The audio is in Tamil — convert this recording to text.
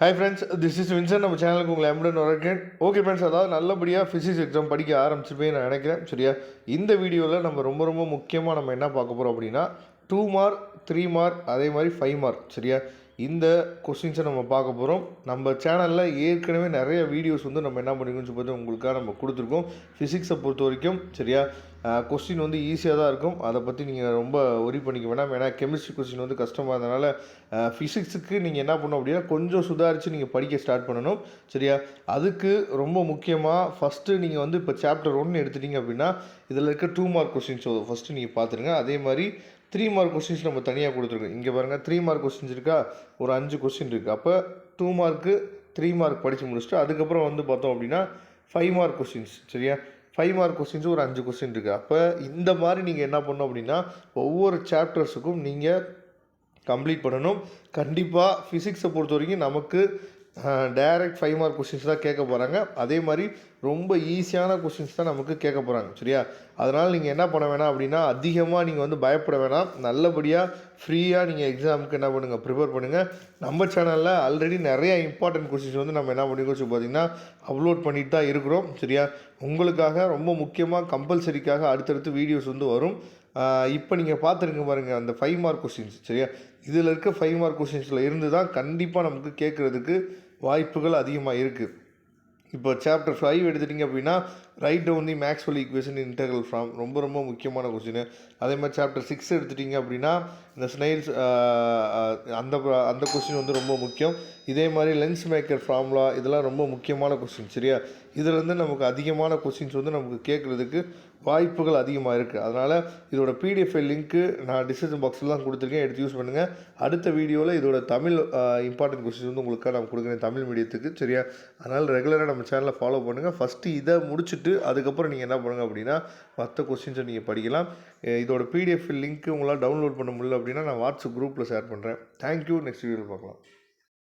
Hi friends, this is Vinson. நம்ம சேனலுக்கு உங்களை எம்புடன் வரேன். ஓகே ஃப்ரெண்ட்ஸ், அதாவது நல்லபடியாக ஃபிசிக்ஸ் எக்ஸாம் படிக்க ஆரம்பிச்சிருப்பேன் நான் நினைக்கிறேன். சரியா, இந்த வீடியோவில் நம்ம ரொம்ப முக்கியமாக நம்ம என்ன பார்க்க போகிறோம் அப்படின்னா 2 மார்க், 3 மார்க், அதே மாதிரி 5 மார்க். சரியா, இந்த கொஸ்டின்ஸை நம்ம பார்க்க போகிறோம். நம்ம சேனலில் ஏற்கனவே நிறைய வீடியோஸ் வந்து நம்ம என்ன பண்ணிக்கணும்னு சொல்லி உங்களுக்காக நம்ம கொடுத்துருக்கோம். ஃபிசிக்ஸை பொறுத்த வரைக்கும் சரியா, கொஸ்டின் வந்து ஈஸியாக தான் இருக்கும். அதை பற்றி நீங்கள் ரொம்ப ஒரி பண்ணிக்க வேணாம். ஏன்னா கெமிஸ்ட்ரி கொஸ்டின் வந்து கஷ்டமாக இருந்தனால ஃபிசிக்ஸுக்கு நீங்கள் என்ன பண்ணணும் அப்படின்னா கொஞ்சம் சுதாரித்து நீங்கள் படிக்க ஸ்டார்ட் பண்ணணும். சரியா, அதுக்கு ரொம்ப முக்கியமாக ஃபஸ்ட்டு நீங்கள் வந்து இப்போ சாப்டர் 1 எடுத்துட்டிங்க அப்படின்னா இதில் இருக்க 2 மார்க் கொஸ்டின்ஸ் ஃபஸ்ட்டு நீங்கள் பார்த்துருங்க. அதே மாதிரி 3 மார்க் கொஸ்டின்ஸ் நம்ம தனியாக கொடுத்துருக்கோம். இங்கே பாருங்கள், 3 மார்க் கொஸ்டின்ஸ் இருக்கா, ஒரு 5 கொஸ்டின் இருக்குது. அப்போ 2 மார்க்கு 3 மார்க் படித்து முடிச்சுட்டு அதுக்கப்புறம் வந்து பார்த்தோம் அப்படின்னா 5 மார்க் கொஸ்டின்ஸ். சரியா, 5 மார்க் கொஸ்டின்ஸும் ஒரு 5 கொஸ்டின் இருக்குது. அப்போ இந்த மாதிரி நீங்கள் என்ன பண்ணணும் அப்படின்னா ஒவ்வொரு சாப்டர்ஸுக்கும் நீங்கள் கம்ப்ளீட் பண்ணணும். கண்டிப்பாக ஃபிசிக்ஸை பொறுத்த வரைக்கும் நமக்கு டைரக்ட் 5 மார்க் கொஸ்டின்ஸ் தான் கேட்க போகிறாங்க. அதே மாதிரி ரொம்ப ஈஸியான கொஸ்டின்ஸ் தான் நமக்கு கேட்க போகிறாங்க. சரியா, அதனால் நீங்கள் என்ன பண்ண வேணாம் அப்படின்னா அதிகமாக நீங்கள் வந்து பயப்பட வேணாம். நல்லபடியாக ஃப்ரீயாக நீங்கள் எக்ஸாமுக்கு என்ன பண்ணுங்கள், ப்ரிப்பேர் பண்ணுங்கள். நம்ம சேனலில் ஆல்ரெடி நிறைய இம்பார்ட்டன்ட் கொஸ்டின்ஸ் வந்து நம்ம என்ன பண்ணிக்கோச்சு பார்த்தீங்கன்னா அப்லோட் பண்ணிட்டு தான் இருக்கிறோம். சரியா, உங்களுக்காக ரொம்ப முக்கியமாக கம்பல்சரிக்காக அடுத்தடுத்து வீடியோஸ் வந்து வரும். இப்போ நீங்கள் பார்த்துருங்க பாருங்கள், அந்த 5 மார்க் கொஸ்டின்ஸ். சரியா, இதில் இருக்க 5 மார்க் கொஸ்டின்ஸில் இருந்து தான் கண்டிப்பாக நமக்கு கேட்குறதுக்கு வாய்ப்புகள் அதிகமாக இருக்குது. இப்போ சாப்டர் 5 எடுத்துட்டிங்க அப்படின்னா write down the Maxwell equation integral from ரொம்ப முக்கியமான கொஸ்டின். அதே மாதிரி சாப்டர் 6 எடுத்துட்டிங்க அப்படின்னா இந்த ஸ்னைல்ஸ் அந்த அந்த கொஸ்டின் வந்து ரொம்ப முக்கியம். இதே மாதிரி லென்ஸ் மேக்கர் ஃபார்முலா இதெல்லாம் ரொம்ப முக்கியமான கொஸ்டின். சரியா, இதிலேருந்து நமக்கு அதிகமான கொஸ்டின்ஸ் வந்து நமக்கு கேட்குறதுக்கு வாய்ப்புகள் அதிகமாக இருக்குது. அதனால் இதோட பிடிஎஃப் லிங்க்கு நான் டிஸ்கிரிப்ஷன் பாக்ஸில் தான் கொடுத்துருக்கேன், எடுத்து யூஸ் பண்ணுங்கள். அடுத்த வீடியோவில் இதோட தமிழ் இம்பார்ட்டன்ட் கொஸ்டின்ஸ் வந்து உங்களுக்காக நான் கொடுக்குறேன் தமிழ் மீடியத்துக்கு. சரியா, அதனால் ரெகுலராக நம்ம சேனலை ஃபாலோ பண்ணுங்கள். ஃபஸ்ட்டு இதை முடிச்சுட்டு அதுக்கப்புறம் நீங்கள் என்ன பண்ணுங்கள் அப்படின்னா மற்ற கொஸ்டின்ஸை நீங்கள் படிக்கலாம். இதோட பிடிஎஃப் லிங்க்கு உங்களால் டவுன்லோட் பண்ண முடியல அப்படின்னா நான் வாட்ஸ்அப் குரூப்பில் ஷேர் பண்ணுறேன். தேங்க்யூ. நெக்ஸ்ட் வீடியோவில் பார்க்கலாம்.